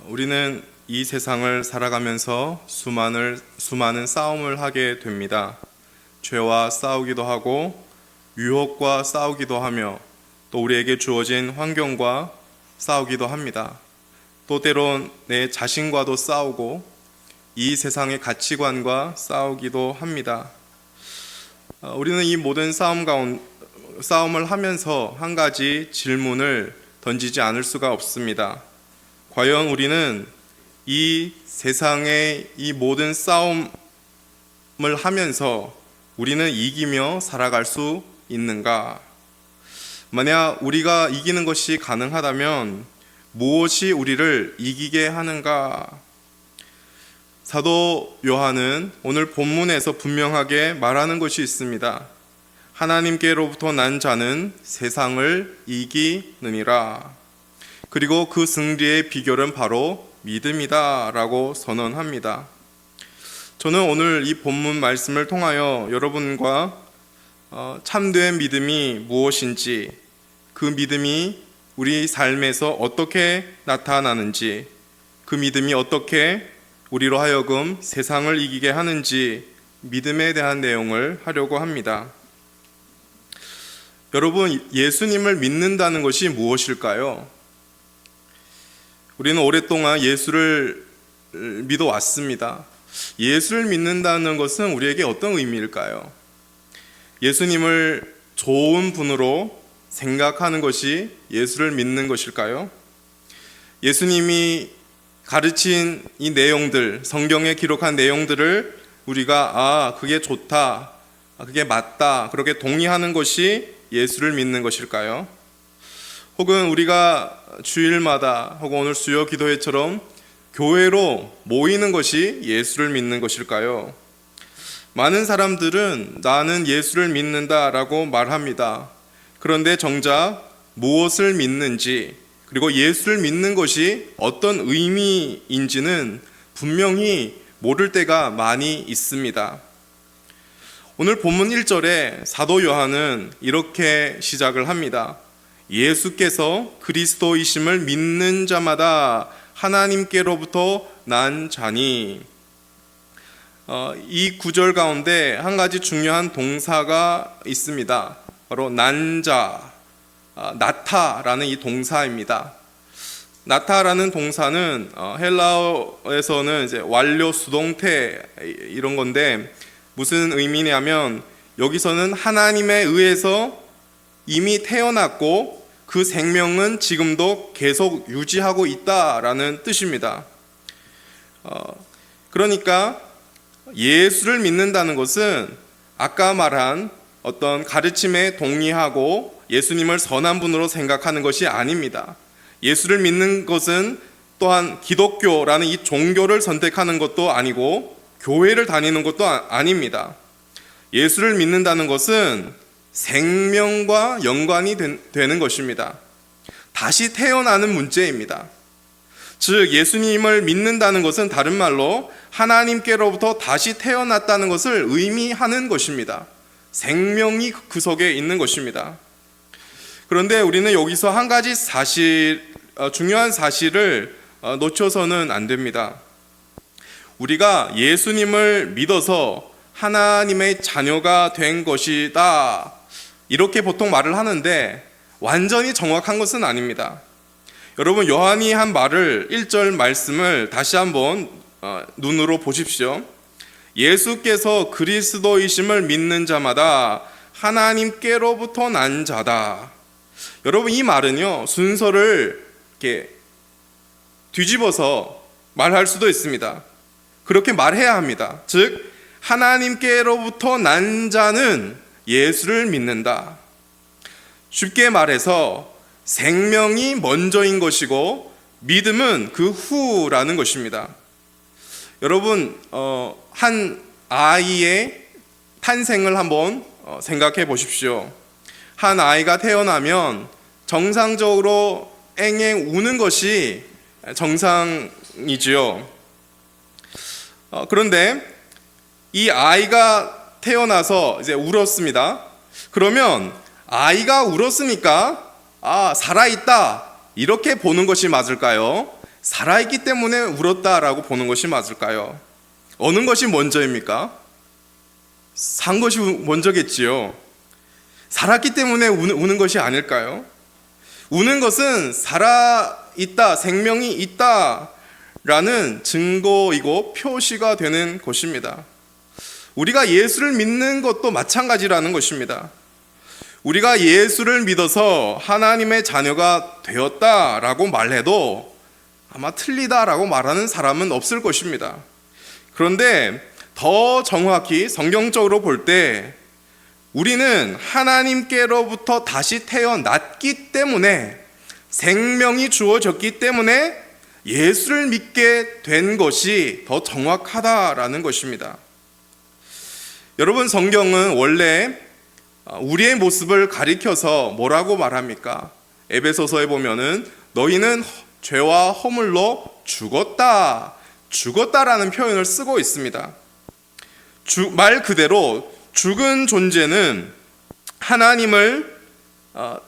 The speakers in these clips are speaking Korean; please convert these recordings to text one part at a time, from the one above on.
우리는 이 세상을 살아가면서 수많은 싸움을 하게 됩니다. 죄와 싸우기도 하고 유혹과 싸우기도 하며 또 우리에게 주어진 환경과 싸우기도 합니다. 또 때론 내 자신과도 싸우고 이 세상의 가치관과 싸우기도 합니다. 우리는 이 모든 싸움을 하면서 한 가지 질문을 던지지 않을 수가 없습니다. 과연 우리는 이 세상의 이 모든 싸움을 하면서 우리는 이기며 살아갈 수 있는가? 만약 우리가 이기는 것이 가능하다면 무엇이 우리를 이기게 하는가? 사도 요한은 오늘 본문에서 분명하게 말하는 것이 있습니다. 하나님께로부터 난 자는 세상을 이기느니라. 그리고 그 승리의 비결은 바로 믿음이다 라고 선언합니다. 저는 오늘 이 본문 말씀을 통하여 여러분과 참된 믿음이 무엇인지, 그 믿음이 우리 삶에서 어떻게 나타나는지, 그 믿음이 어떻게 우리로 하여금 세상을 이기게 하는지 믿음에 대한 내용을 하려고 합니다. 여러분, 예수님을 믿는다는 것이 무엇일까요? 우리는 오랫동안 예수를 믿어왔습니다. 예수를 믿는다는 것은 우리에게 어떤 의미일까요? 예수님을 좋은 분으로 생각하는 것이 예수를 믿는 것일까요? 예수님이 가르친 이 내용들, 성경에 기록한 내용들을 우리가 그게 좋다, 그게 맞다, 그렇게 동의하는 것이 예수를 믿는 것일까요? 혹은 우리가 주일마다 혹은 오늘 수요 기도회처럼 교회로 모이는 것이 예수를 믿는 것일까요? 많은 사람들은 나는 예수를 믿는다라고 말합니다. 그런데 정작 무엇을 믿는지, 그리고 예수를 믿는 것이 어떤 의미인지는 분명히 모를 때가 많이 있습니다. 오늘 본문 1절에 사도 요한은 이렇게 시작을 합니다. 예수께서 그리스도이심을 믿는 자마다 하나님께로부터 난 자니. 이 구절 가운데 한 가지 중요한 동사가 있습니다. 바로 난 자, 나타라는 이 동사입니다. 나타라는 동사는 헬라어에서는 이제 완료 수동태 이런 건데 무슨 의미냐면 여기서는 하나님에 의해서 이미 태어났고 그 생명은 지금도 계속 유지하고 있다라는 뜻입니다. 그러니까 예수를 믿는다는 것은 아까 말한 어떤 가르침에 동의하고 예수님을 선한 분으로 생각하는 것이 아닙니다. 예수를 믿는 것은 또한 기독교라는 이 종교를 선택하는 것도 아니고 교회를 다니는 것도 아닙니다. 예수를 믿는다는 것은 생명과 연관이 되는 것입니다. 다시 태어나는 문제입니다. 즉 예수님을 믿는다는 것은 다른 말로 하나님께로부터 다시 태어났다는 것을 의미하는 것입니다. 생명이 그 속에 있는 것입니다. 그런데 우리는 여기서 한 가지 중요한 사실을 놓쳐서는 안 됩니다. 우리가 예수님을 믿어서 하나님의 자녀가 된 것이다, 이렇게 보통 말을 하는데 완전히 정확한 것은 아닙니다. 여러분, 요한이 한 말을 1절 말씀을 다시 한번 눈으로 보십시오. 예수께서 그리스도이심을 믿는 자마다 하나님께로부터 난 자다. 여러분, 이 말은요 순서를 이렇게 뒤집어서 말할 수도 있습니다. 그렇게 말해야 합니다. 즉 하나님께로부터 난 자는 예수를 믿는다. 쉽게 말해서 생명이 먼저인 것이고 믿음은 그 후라는 것입니다. 여러분, 한 아이의 탄생을 한번 생각해 보십시오. 한 아이가 태어나면 정상적으로 앵앵 우는 것이 정상이지요. 그런데 이 아이가 태어나서 이제 울었습니다. 그러면 아이가 울었으니까 살아있다, 이렇게 보는 것이 맞을까요? 살아있기 때문에 울었다라고 보는 것이 맞을까요? 어느 것이 먼저입니까? 산 것이 먼저겠지요. 살았기 때문에 우는 것이 아닐까요? 우는 것은 살아있다, 생명이 있다라는 증거이고 표시가 되는 것입니다. 우리가 예수를 믿는 것도 마찬가지라는 것입니다. 우리가 예수를 믿어서 하나님의 자녀가 되었다라고 말해도 아마 틀리다라고 말하는 사람은 없을 것입니다. 그런데 더 정확히 성경적으로 볼 때 우리는 하나님께로부터 다시 태어났기 때문에, 생명이 주어졌기 때문에 예수를 믿게 된 것이 더 정확하다라는 것입니다. 여러분, 성경은 원래 우리의 모습을 가리켜서 뭐라고 말합니까? 에베소서에 보면은 너희는 죄와 허물로 죽었다라는 표현을 쓰고 있습니다. 말 그대로 죽은 존재는 하나님을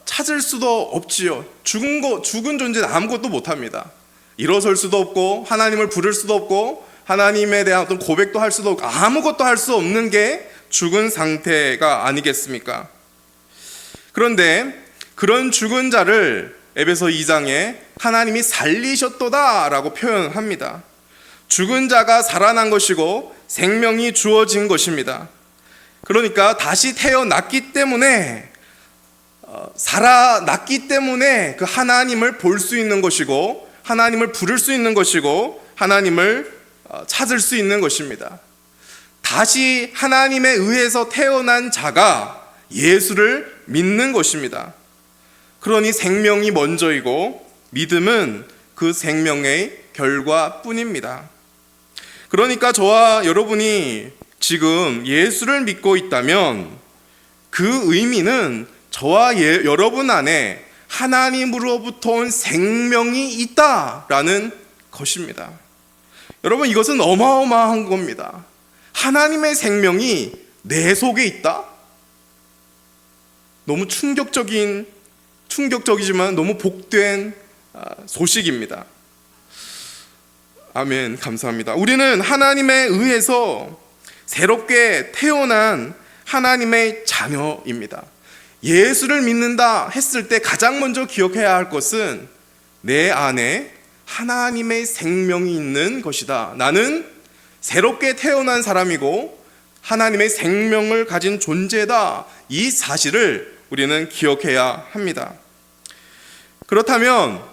찾을 수도 없지요. 죽은 존재는 아무것도 못합니다. 일어설 수도 없고 하나님을 부를 수도 없고 하나님에 대한 어떤 고백도 할 수도 없고 아무것도 할 수 없는 게 죽은 상태가 아니겠습니까? 그런데 그런 죽은 자를 에베소 2장에 하나님이 살리셨도다라고 표현합니다. 죽은 자가 살아난 것이고 생명이 주어진 것입니다. 그러니까 다시 태어났기 때문에, 살아났기 때문에 그 하나님을 볼 수 있는 것이고 하나님을 부를 수 있는 것이고 하나님을 찾을 수 있는 것입니다. 다시 하나님에 의해서 태어난 자가 예수를 믿는 것입니다. 그러니 생명이 먼저이고 믿음은 그 생명의 결과뿐입니다. 그러니까 저와 여러분이 지금 예수를 믿고 있다면 그 의미는 저와 여러분 안에 하나님으로부터 온 생명이 있다라는 것입니다. 여러분, 이것은 어마어마한 겁니다. 하나님의 생명이 내 속에 있다? 너무 충격적이지만 너무 복된 소식입니다. 아멘, 감사합니다. 우리는 하나님에 의해서 새롭게 태어난 하나님의 자녀입니다. 예수를 믿는다 했을 때 가장 먼저 기억해야 할 것은 내 안에 하나님의 생명이 있는 것이다. 나는 새롭게 태어난 사람이고 하나님의 생명을 가진 존재다. 이 사실을 우리는 기억해야 합니다. 그렇다면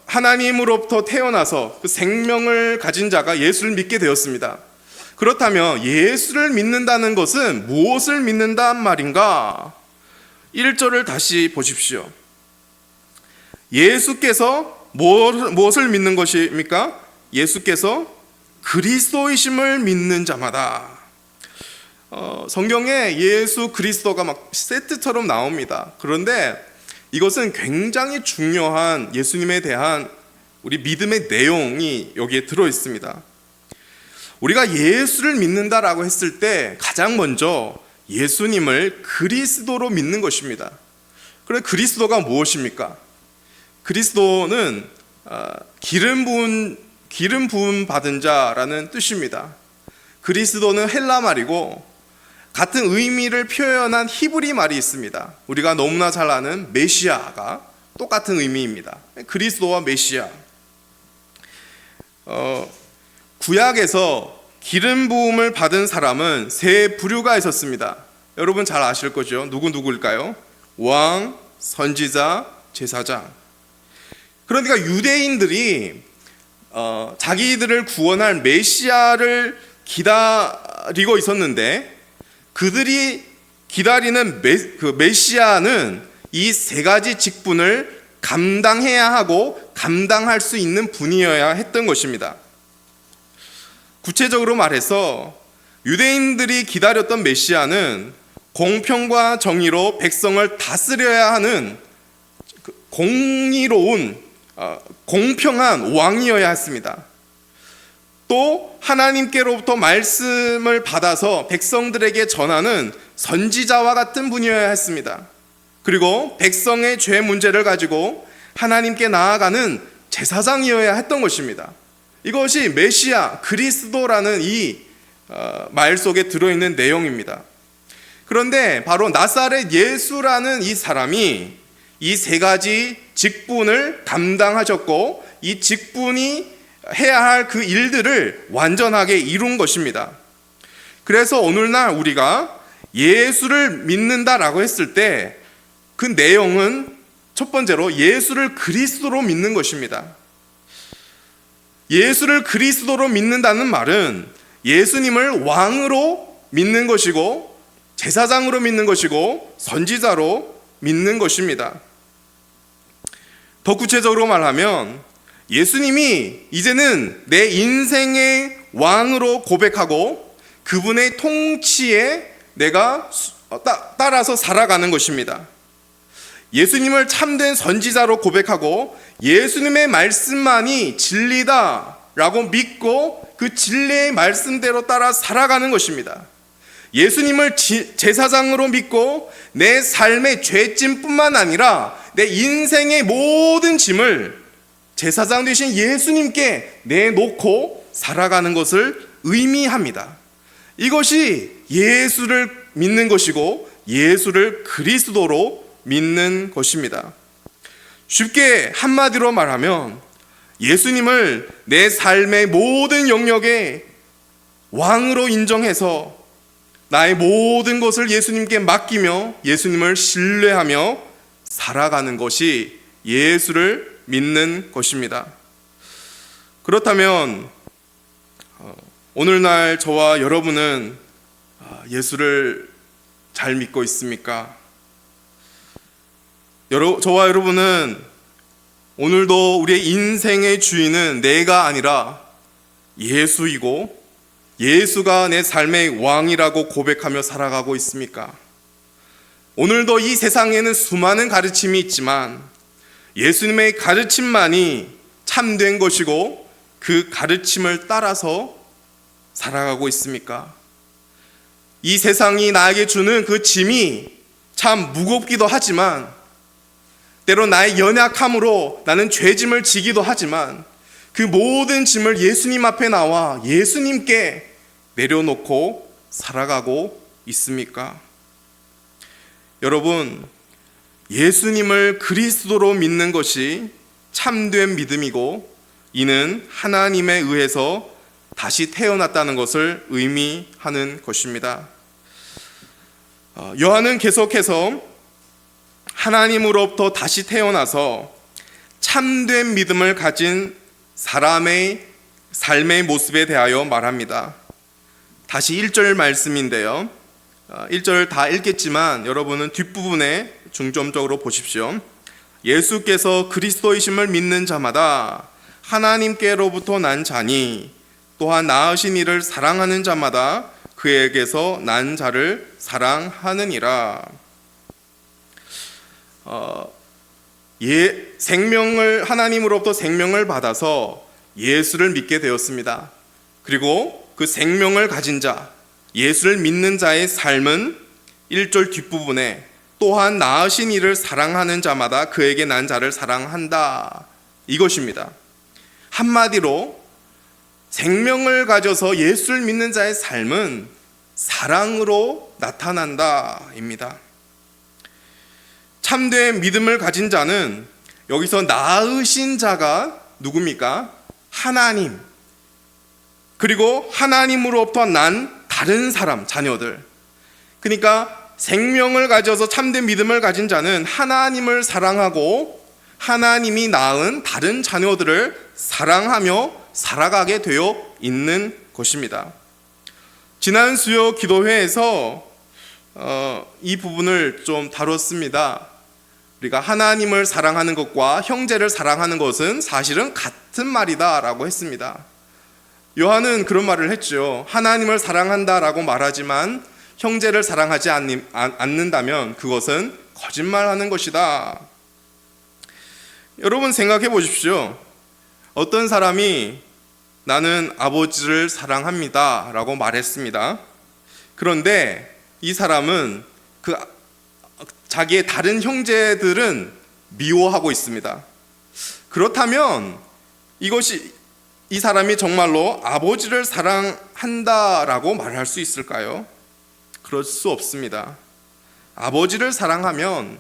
하나님으로부터 태어나서 그 생명을 가진 자가 예수를 믿게 되었습니다. 그렇다면 예수를 믿는다는 것은 무엇을 믿는단 말인가? 1절을 다시 보십시오. 예수께서 무엇을 믿는 것입니까? 예수께서 그리스도이심을 믿는 자마다. 성경에 예수 그리스도가 막 세트처럼 나옵니다. 그런데 이것은 굉장히 중요한 예수님에 대한 우리 믿음의 내용이 여기에 들어 있습니다. 우리가 예수를 믿는다라고 했을 때 가장 먼저 예수님을 그리스도로 믿는 것입니다. 그래, 그리스도가 무엇입니까? 그리스도는 기름 부음 받은 자라는 뜻입니다. 그리스도는 헬라 말이고 같은 의미를 표현한 히브리 말이 있습니다. 우리가 너무나 잘 아는 메시아가 똑같은 의미입니다. 그리스도와 메시아. 구약에서 기름 부음을 받은 사람은 세 부류가 있었습니다. 여러분 잘 아실 거죠? 누구일까요? 왕, 선지자, 제사장. 그러니까 유대인들이 자기들을 구원할 메시아를 기다리고 있었는데 그들이 기다리는 메시아는 이 세 가지 직분을 감당해야 하고 감당할 수 있는 분이어야 했던 것입니다. 구체적으로 말해서 유대인들이 기다렸던 메시아는 공평과 정의로 백성을 다스려야 하는 공의로운 공평한 왕이어야 했습니다. 또 하나님께로부터 말씀을 받아서 백성들에게 전하는 선지자와 같은 분이어야 했습니다. 그리고 백성의 죄 문제를 가지고 하나님께 나아가는 제사장이어야 했던 것입니다. 이것이 메시아 그리스도라는 이 말 속에 들어있는 내용입니다. 그런데 바로 나사렛 예수라는 이 사람이 이 세 가지 직분을 감당하셨고 이 직분이 해야 할 그 일들을 완전하게 이룬 것입니다. 그래서 오늘날 우리가 예수를 믿는다라고 했을 때 그 내용은 첫 번째로 예수를 그리스도로 믿는 것입니다. 예수를 그리스도로 믿는다는 말은 예수님을 왕으로 믿는 것이고 제사장으로 믿는 것이고 선지자로 믿는 것입니다. 더 구체적으로 말하면 예수님이 이제는 내 인생의 왕으로 고백하고 그분의 통치에 내가 따라서 살아가는 것입니다. 예수님을 참된 선지자로 고백하고 예수님의 말씀만이 진리다라고 믿고 그 진리의 말씀대로 따라 살아가는 것입니다. 예수님을 제사장으로 믿고 내 삶의 죄짐뿐만 아니라 내 인생의 모든 짐을 제사장 되신 예수님께 내놓고 살아가는 것을 의미합니다. 이것이 예수를 믿는 것이고 예수를 그리스도로 믿는 것입니다. 쉽게 한마디로 말하면 예수님을 내 삶의 모든 영역에 왕으로 인정해서 나의 모든 것을 예수님께 맡기며 예수님을 신뢰하며 살아가는 것이 예수를 믿는 것입니다. 그렇다면 오늘날 저와 여러분은 예수를 잘 믿고 있습니까? 저와 여러분은 오늘도 우리의 인생의 주인은 내가 아니라 예수이고 예수가 내 삶의 왕이라고 고백하며 살아가고 있습니까? 오늘도 이 세상에는 수많은 가르침이 있지만 예수님의 가르침만이 참된 것이고 그 가르침을 따라서 살아가고 있습니까? 이 세상이 나에게 주는 그 짐이 참 무겁기도 하지만 때로 나의 연약함으로 나는 죄짐을 지기도 하지만 그 모든 짐을 예수님 앞에 나와 예수님께 내려놓고 살아가고 있습니까? 여러분, 예수님을 그리스도로 믿는 것이 참된 믿음이고 이는 하나님에 의해서 다시 태어났다는 것을 의미하는 것입니다. 요한은 계속해서 하나님으로부터 다시 태어나서 참된 믿음을 가진 사람의 삶의 모습에 대하여 말합니다. 다시 1절 말씀인데요. 1절 다 읽겠지만 여러분은 뒷부분에 중점적으로 보십시오. 예수께서 그리스도이심을 믿는 자마다 하나님께로부터 난 자니 또한 낳으신 이를 사랑하는 자마다 그에게서 난 자를 사랑하느니라. 생명을 하나님으로부터 생명을 받아서 예수를 믿게 되었습니다. 그리고 그 생명을 가진 자, 예수를 믿는 자의 삶은 1절 뒷부분에 또한 낳으신 이를 사랑하는 자마다 그에게 난 자를 사랑한다. 이것입니다. 한마디로 생명을 가져서 예수를 믿는 자의 삶은 사랑으로 나타난다입니다. 참된 믿음을 가진 자는 여기서 낳으신 자가 누굽니까? 하나님, 그리고 하나님으로부터 난 다른 사람, 자녀들. 그러니까 생명을 가져서 참된 믿음을 가진 자는 하나님을 사랑하고 하나님이 낳은 다른 자녀들을 사랑하며 살아가게 되어 있는 것입니다. 지난 수요 기도회에서 이 부분을 좀 다뤘습니다. 우리가 하나님을 사랑하는 것과 형제를 사랑하는 것은 사실은 같은 말이다라고 했습니다. 요한은 그런 말을 했죠. 하나님을 사랑한다라고 말하지만 형제를 사랑하지 않는다면 그것은 거짓말하는 것이다. 여러분 생각해 보십시오. 어떤 사람이 나는 아버지를 사랑합니다 라고 말했습니다. 그런데 이 사람은 자기의 다른 형제들은 미워하고 있습니다. 그렇다면 이 사람이 정말로 아버지를 사랑한다라고 말할 수 있을까요? 그럴 수 없습니다. 아버지를 사랑하면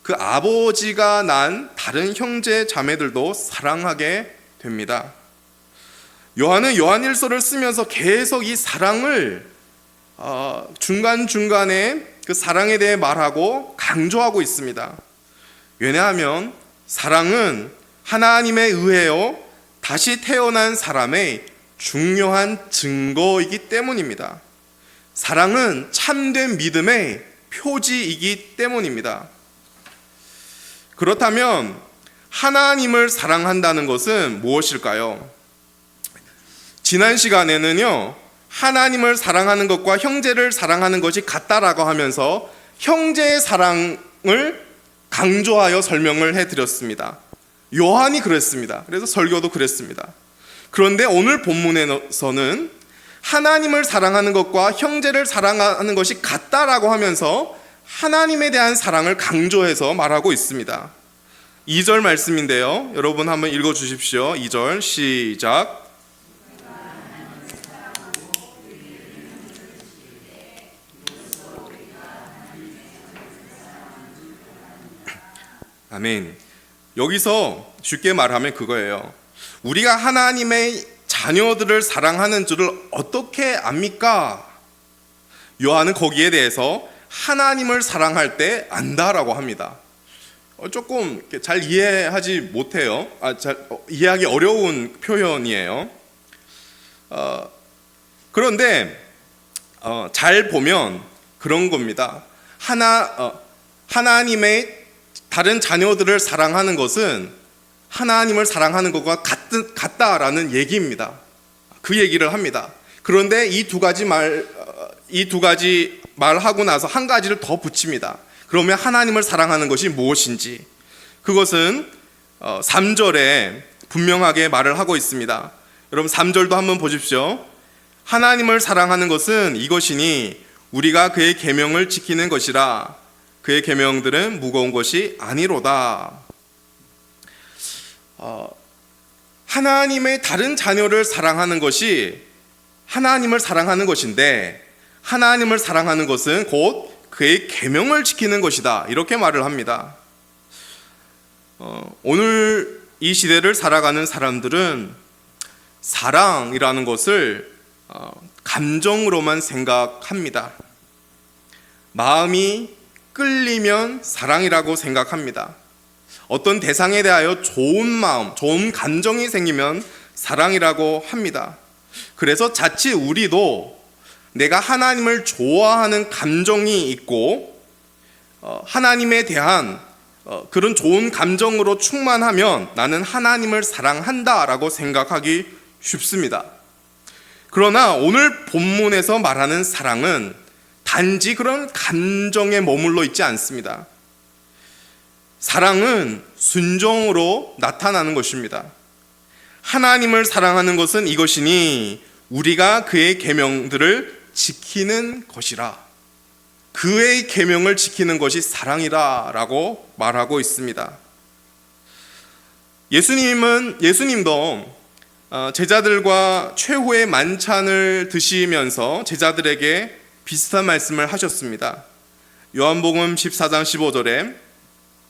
그 아버지가 낳은 다른 형제 자매들도 사랑하게 됩니다. 요한은 요한일서를 쓰면서 계속 이 사랑을 중간중간에 그 사랑에 대해 말하고 강조하고 있습니다. 왜냐하면 사랑은 하나님에 의하여 다시 태어난 사람의 중요한 증거이기 때문입니다. 사랑은 참된 믿음의 표지이기 때문입니다. 그렇다면 하나님을 사랑한다는 것은 무엇일까요? 지난 시간에는요, 하나님을 사랑하는 것과 형제를 사랑하는 것이 같다라고 하면서 형제의 사랑을 강조하여 설명을 해드렸습니다. 요한이 그랬습니다. 그래서 설교도 그랬습니다. 그런데 오늘 본문에서는 하나님을 사랑하는 것과 형제를 사랑하는 것이 같다라고 하면서 하나님에 대한 사랑을 강조해서 말하고 있습니다. 2절 말씀인데요, 여러분 한번 읽어주십시오. 2절 시작. 아멘. 여기서 쉽게 말하면 그거예요. 우리가 하나님의 자녀들을 사랑하는 줄을 어떻게 압니까? 요한은 거기에 대해서 하나님을 사랑할 때 안다라고 합니다. 조금 잘 이해하지 못해요. 이해하기 어려운 표현이에요. 그런데 잘 보면 그런 겁니다. 하나님의 다른 자녀들을 사랑하는 것은 하나님을 사랑하는 것과 같다라는 얘기입니다. 그 얘기를 합니다. 그런데 이 두 가지 말하고 나서 한 가지를 더 붙입니다. 그러면 하나님을 사랑하는 것이 무엇인지, 그것은 3절에 분명하게 말을 하고 있습니다. 여러분 3절도 한번 보십시오. 하나님을 사랑하는 것은 이것이니 우리가 그의 계명을 지키는 것이라. 그의 계명들은 무거운 것이 아니로다. 하나님의 다른 자녀를 사랑하는 것이 하나님을 사랑하는 것인데, 하나님을 사랑하는 것은 곧 그의 계명을 지키는 것이다, 이렇게 말을 합니다. 오늘 이 시대를 살아가는 사람들은 사랑이라는 것을 감정으로만 생각합니다. 마음이 끌리면 사랑이라고 생각합니다. 어떤 대상에 대하여 좋은 마음, 좋은 감정이 생기면 사랑이라고 합니다. 그래서 자칫 우리도 내가 하나님을 좋아하는 감정이 있고 하나님에 대한 그런 좋은 감정으로 충만하면 나는 하나님을 사랑한다라고 생각하기 쉽습니다. 그러나 오늘 본문에서 말하는 사랑은 단지 그런 감정에 머물러 있지 않습니다. 사랑은 순종으로 나타나는 것입니다. 하나님을 사랑하는 것은 이것이니 우리가 그의 계명들을 지키는 것이라. 그의 계명을 지키는 것이 사랑이라라고 말하고 있습니다. 예수님도 제자들과 최후의 만찬을 드시면서 제자들에게 비슷한 말씀을 하셨습니다. 요한복음 14장 15절에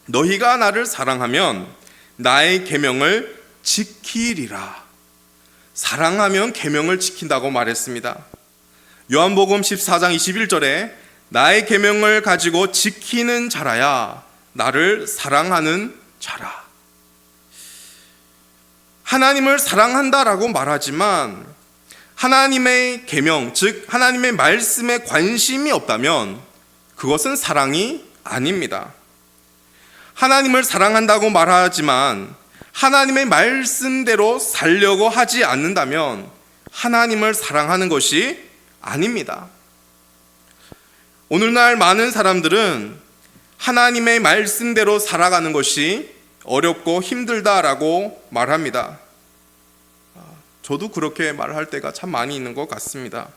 너희가 나를 사랑하면 나의 계명을 지키리라. 사랑하면 계명을 지킨다고 말했습니다. 요한복음 14장 21절에 나의 계명을 가지고 지키는 자라야 나를 사랑하는 자라. 하나님을 사랑한다라고 말하지만 하나님의 계명, 즉 하나님의 말씀에 관심이 없다면 그것은 사랑이 아닙니다. 하나님을 사랑한다고 말하지만 하나님의 말씀대로 살려고 하지 않는다면 하나님을 사랑하는 것이 아닙니다. 오늘날 많은 사람들은 하나님의 말씀대로 살아가는 것이 어렵고 힘들다라고 말합니다. 저도 그렇게 말할 때가 참 많이 있는 것 같습니다.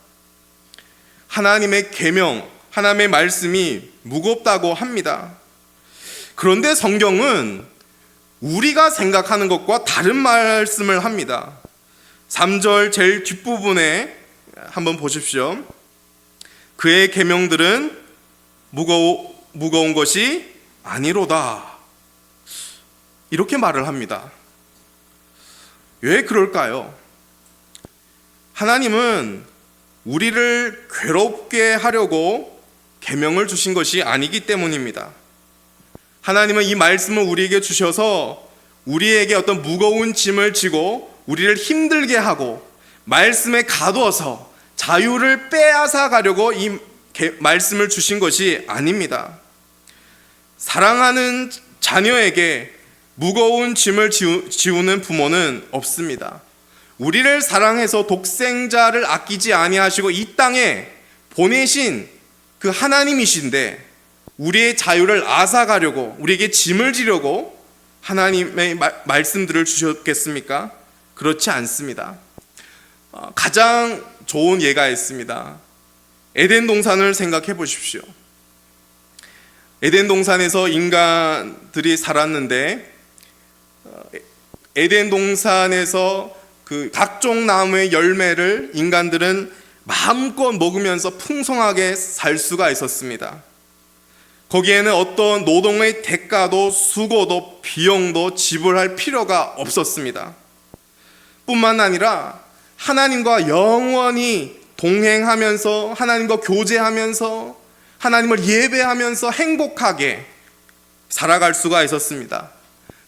하나님의 계명, 하나님의 말씀이 무겁다고 합니다. 그런데 성경은 우리가 생각하는 것과 다른 말씀을 합니다. 3절 제일 뒷부분에 한번 보십시오. 그의 계명들은 무거운 것이 아니로다. 이렇게 말을 합니다. 왜 그럴까요? 하나님은 우리를 괴롭게 하려고 계명을 주신 것이 아니기 때문입니다. 하나님은 이 말씀을 우리에게 주셔서 우리에게 어떤 무거운 짐을 지고 우리를 힘들게 하고 말씀에 가두어서 자유를 빼앗아 가려고 이 말씀을 주신 것이 아닙니다. 사랑하는 자녀에게 무거운 짐을 지우는 부모는 없습니다. 우리를 사랑해서 독생자를 아끼지 아니하시고 이 땅에 보내신 그 하나님이신데 우리의 자유를 앗아가려고 우리에게 짐을 지려고 하나님의 말씀들을 주셨겠습니까? 그렇지 않습니다. 가장 좋은 예가 있습니다. 에덴 동산을 생각해 보십시오. 에덴 동산에서 인간들이 살았는데 에덴 동산에서 그 각종 나무의 열매를 인간들은 마음껏 먹으면서 풍성하게 살 수가 있었습니다. 거기에는 어떤 노동의 대가도 수고도 비용도 지불할 필요가 없었습니다. 뿐만 아니라 하나님과 영원히 동행하면서 하나님과 교제하면서 하나님을 예배하면서 행복하게 살아갈 수가 있었습니다.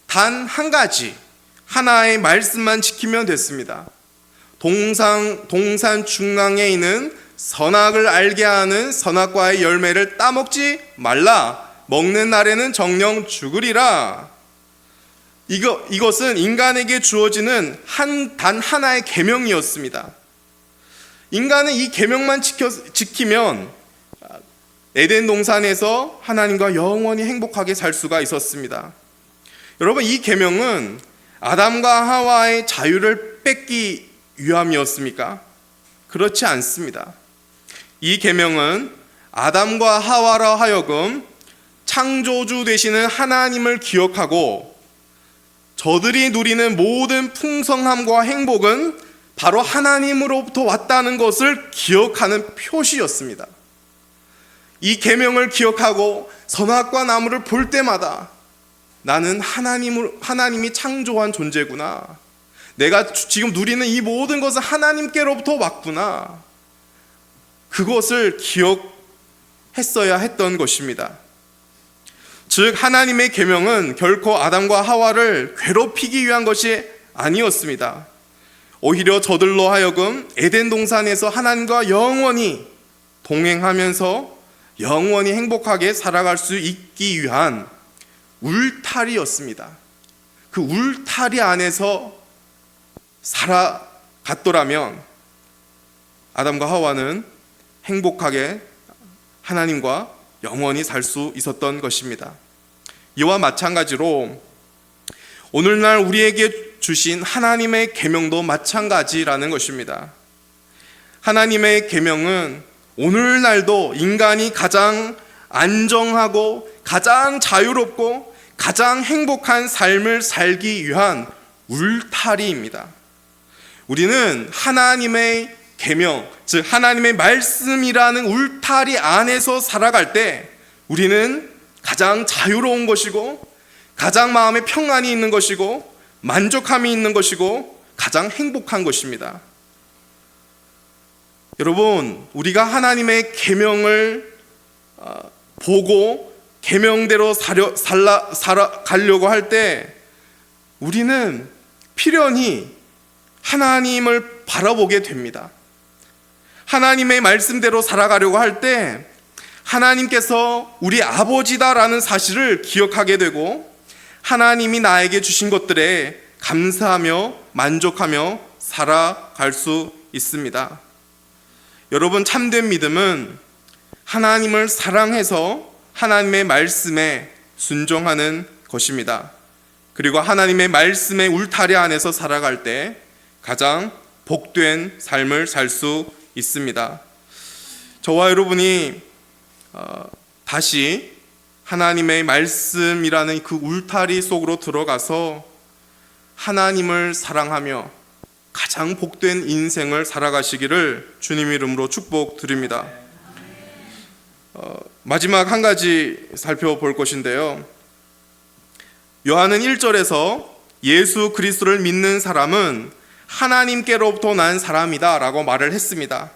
단 한 가지 하나의 말씀만 지키면 됐습니다. 동산 중앙에 있는 선악을 알게 하는 선악과의 열매를 따먹지 말라. 먹는 날에는 정령 죽으리라. 이것은 인간에게 주어지는 단 하나의 계명이었습니다. 인간은 이 계명만 지키면 에덴 동산에서 하나님과 영원히 행복하게 살 수가 있었습니다. 여러분, 이 계명은 아담과 하와의 자유를 뺏기 위함이었습니까? 그렇지 않습니다. 이 계명은 아담과 하와라 하여금 창조주 되시는 하나님을 기억하고 저들이 누리는 모든 풍성함과 행복은 바로 하나님으로부터 왔다는 것을 기억하는 표시였습니다. 이 계명을 기억하고 선악과 나무를 볼 때마다 나는 하나님이 창조한 존재구나. 내가 지금 누리는 이 모든 것은 하나님께로부터 왔구나. 그것을 기억했어야 했던 것입니다. 즉 하나님의 계명은 결코 아담과 하와를 괴롭히기 위한 것이 아니었습니다. 오히려 저들로 하여금 에덴 동산에서 하나님과 영원히 동행하면서 영원히 행복하게 살아갈 수 있기 위한 울타리였습니다. 그 울타리 안에서 살아갔더라면 아담과 하와는 행복하게 하나님과 영원히 살 수 있었던 것입니다. 이와 마찬가지로 오늘날 우리에게 주신 하나님의 계명도 마찬가지라는 것입니다. 하나님의 계명은 오늘날도 인간이 가장 안정하고 가장 자유롭고 가장 행복한 삶을 살기 위한 울타리입니다. 우리는 하나님의 계명, 즉 하나님의 말씀이라는 울타리 안에서 살아갈 때 우리는 가장 자유로운 것이고 가장 마음에 평안이 있는 것이고 만족함이 있는 것이고 가장 행복한 것입니다. 여러분, 우리가 하나님의 계명을 보고 계명대로 살아가려고 할 때 우리는 필연히 하나님을 바라보게 됩니다. 하나님의 말씀대로 살아가려고 할 때 하나님께서 우리 아버지다라는 사실을 기억하게 되고 하나님이 나에게 주신 것들에 감사하며 만족하며 살아갈 수 있습니다. 여러분, 참된 믿음은 하나님을 사랑해서 하나님의 말씀에 순종하는 것입니다. 그리고 하나님의 말씀의 울타리 안에서 살아갈 때 가장 복된 삶을 살 수 있습니다. 저와 여러분이 다시 하나님의 말씀이라는 그 울타리 속으로 들어가서 하나님을 사랑하며 가장 복된 인생을 살아가시기를 주님 이름으로 축복드립니다. 마지막 한 가지 살펴볼 것인데요. 요한은 1절에서 예수 그리스도를 믿는 사람은 하나님께로부터 난 사람이다 라고 말을 했습니다.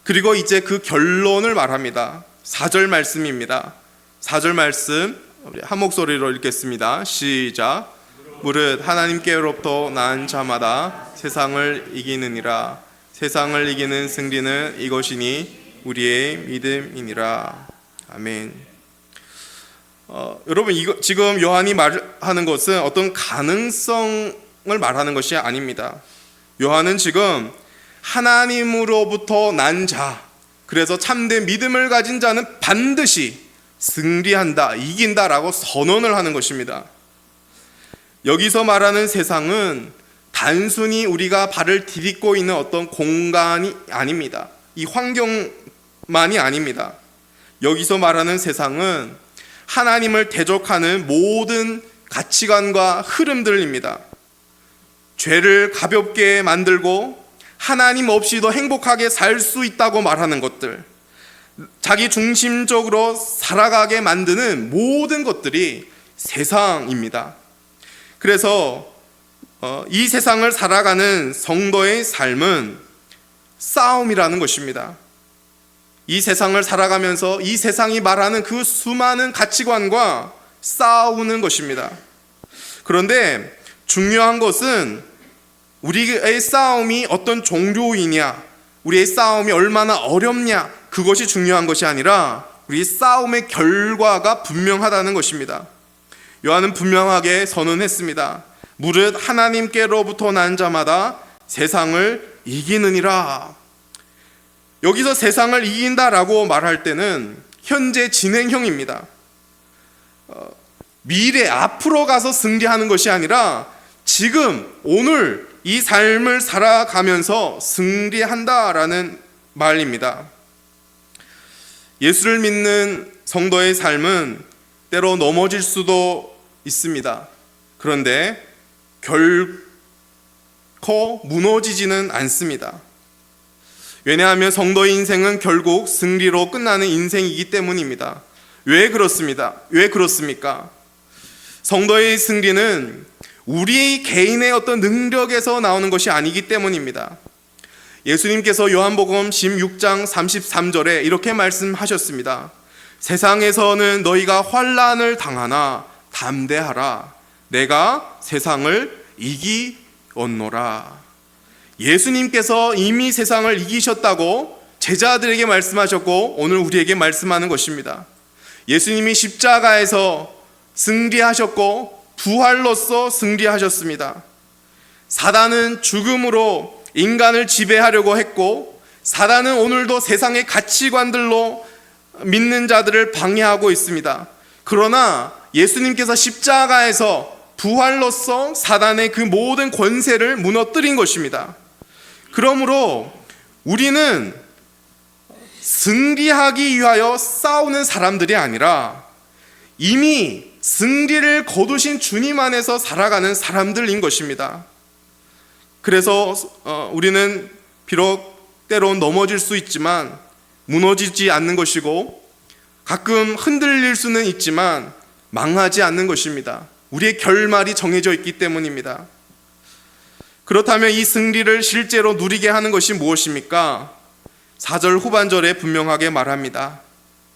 그리고 이제 그 결론을 말합니다. 4절 말씀입니다. 4절 말씀 우리 한 목소리로 읽겠습니다. 시작. 무릇 하나님께로부터 난 자마다 세상을 이기느니라. 세상을 이기는 승리는 이것이니 우리의 믿음이니라. 아멘. 여러분, 지금 요한이 말하는 것은 어떤 가능성을 말하는 것이 아닙니다. 요한은 지금 하나님으로부터 난 자, 그래서 참된 믿음을 가진 자는 반드시 승리한다, 이긴다라고 선언을 하는 것입니다. 여기서 말하는 세상은 단순히 우리가 발을 디딛고 있는 어떤 공간이 아닙니다. 이 환경만이 아닙니다. 여기서 말하는 세상은 하나님을 대적하는 모든 가치관과 흐름들입니다. 죄를 가볍게 만들고 하나님 없이도 행복하게 살 수 있다고 말하는 것들, 자기 중심적으로 살아가게 만드는 모든 것들이 세상입니다. 그래서 이 세상을 살아가는 성도의 삶은 싸움이라는 것입니다. 이 세상을 살아가면서 이 세상이 말하는 그 수많은 가치관과 싸우는 것입니다. 그런데 중요한 것은 우리의 싸움이 어떤 종류이냐, 우리의 싸움이 얼마나 어렵냐, 그것이 중요한 것이 아니라 우리 싸움의 결과가 분명하다는 것입니다. 요한은 분명하게 선언했습니다. 무릇 하나님께로부터 난 자마다 세상을 이기느니라. 여기서 세상을 이긴다라고 말할 때는 현재 진행형입니다. 미래, 앞으로 가서 승리하는 것이 아니라 지금, 오늘 이 삶을 살아가면서 승리한다라는 말입니다. 예수를 믿는 성도의 삶은 때로 넘어질 수도 있습니다. 그런데 결코 무너지지는 않습니다. 왜냐하면 성도의 인생은 결국 승리로 끝나는 인생이기 때문입니다. 왜 그렇습니까? 성도의 승리는 우리 개인의 어떤 능력에서 나오는 것이 아니기 때문입니다. 예수님께서 요한복음 16장 33절에 이렇게 말씀하셨습니다. 세상에서는 너희가 환난을 당하나 담대하라. 내가 세상을 이기었노라. 예수님께서 이미 세상을 이기셨다고 제자들에게 말씀하셨고 오늘 우리에게 말씀하는 것입니다. 예수님이 십자가에서 승리하셨고 부활로서 승리하셨습니다. 사단은 죽음으로 인간을 지배하려고 했고 사단은 오늘도 세상의 가치관들로 믿는 자들을 방해하고 있습니다. 그러나 예수님께서 십자가에서 부활로서 사단의 그 모든 권세를 무너뜨린 것입니다. 그러므로 우리는 승리하기 위하여 싸우는 사람들이 아니라 이미 승리를 거두신 주님 안에서 살아가는 사람들인 것입니다. 그래서 우리는 비록 때론 넘어질 수 있지만 무너지지 않는 것이고 가끔 흔들릴 수는 있지만 망하지 않는 것입니다. 우리의 결말이 정해져 있기 때문입니다. 그렇다면 이 승리를 실제로 누리게 하는 것이 무엇입니까? 4절 후반절에 분명하게 말합니다.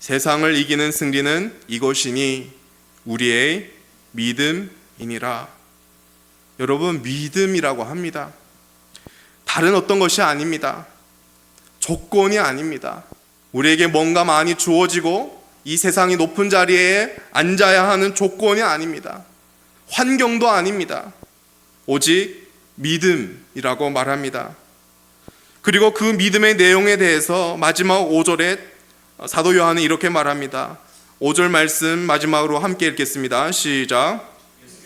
세상을 이기는 승리는 이것이니 우리의 믿음이니라. 여러분, 믿음이라고 합니다. 다른 어떤 것이 아닙니다. 조건이 아닙니다. 우리에게 뭔가 많이 주어지고 이 세상이 높은 자리에 앉아야 하는 조건이 아닙니다. 환경도 아닙니다. 오직 믿음이라고 말합니다. 그리고 그 믿음의 내용에 대해서 마지막 5절에 사도 요한은 이렇게 말합니다. 5절 말씀 마지막으로 함께 읽겠습니다. 시작.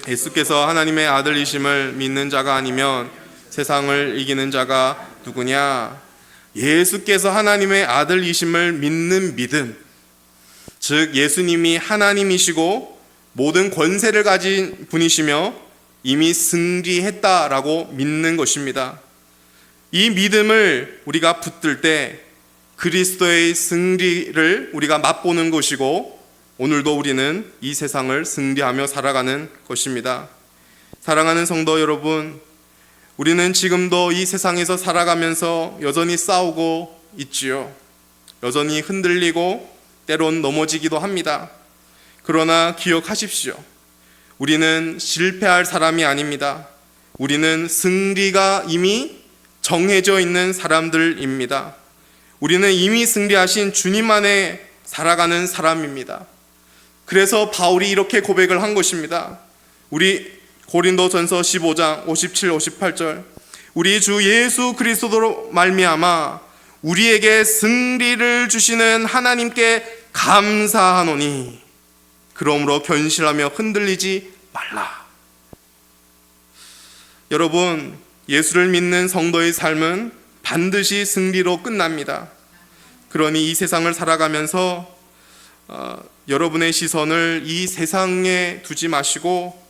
예수께서 하나님의 아들이심을 믿는 자가 아니면 세상을 이기는 자가 누구냐? 예수께서 하나님의 아들이심을 믿는 믿음. 즉 예수님이 하나님이시고 모든 권세를 가진 분이시며 이미 승리했다라고 믿는 것입니다. 이 믿음을 우리가 붙들 때 그리스도의 승리를 우리가 맛보는 것이고 오늘도 우리는 이 세상을 승리하며 살아가는 것입니다. 사랑하는 성도 여러분, 우리는 지금도 이 세상에서 살아가면서 여전히 싸우고 있지요. 여전히 흔들리고 때론 넘어지기도 합니다. 그러나 기억하십시오. 우리는 실패할 사람이 아닙니다. 우리는 승리가 이미 정해져 있는 사람들입니다. 우리는 이미 승리하신 주님 안에 살아가는 사람입니다. 그래서 바울이 이렇게 고백을 한 것입니다. 우리 고린도전서 15장 57, 58절 우리 주 예수 그리스도로 말미암아 우리에게 승리를 주시는 하나님께 감사하노니 그러므로 견실하며 흔들리지 말라. 여러분, 예수를 믿는 성도의 삶은 반드시 승리로 끝납니다. 그러니 이 세상을 살아가면서 여러분의 시선을 이 세상에 두지 마시고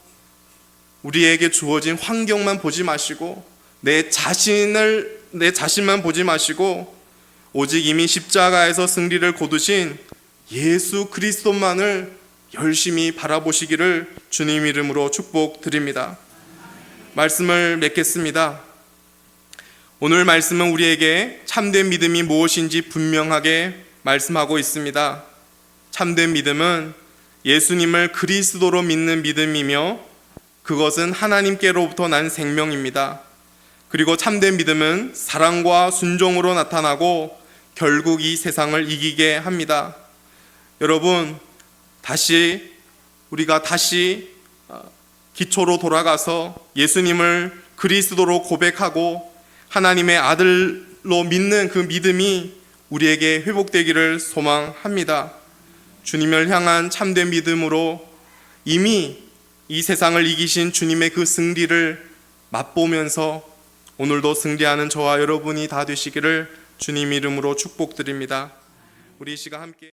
우리에게 주어진 환경만 보지 마시고 내 자신만 보지 마시고 오직 이미 십자가에서 승리를 거두신 예수 그리스도만을 열심히 바라보시기를 주님 이름으로 축복드립니다. 말씀을 맺겠습니다. 오늘 말씀은 우리에게 참된 믿음이 무엇인지 분명하게 말씀하고 있습니다. 참된 믿음은 예수님을 그리스도로 믿는 믿음이며 그것은 하나님께로부터 난 생명입니다. 그리고 참된 믿음은 사랑과 순종으로 나타나고 결국 이 세상을 이기게 합니다. 여러분, 우리가 다시 기초로 돌아가서 예수님을 그리스도로 고백하고 하나님의 아들로 믿는 그 믿음이 우리에게 회복되기를 소망합니다. 주님을 향한 참된 믿음으로 이미 이 세상을 이기신 주님의 그 승리를 맛보면서 오늘도 승리하는 저와 여러분이 다 되시기를 주님 이름으로 축복드립니다. 우리 이 시간 함께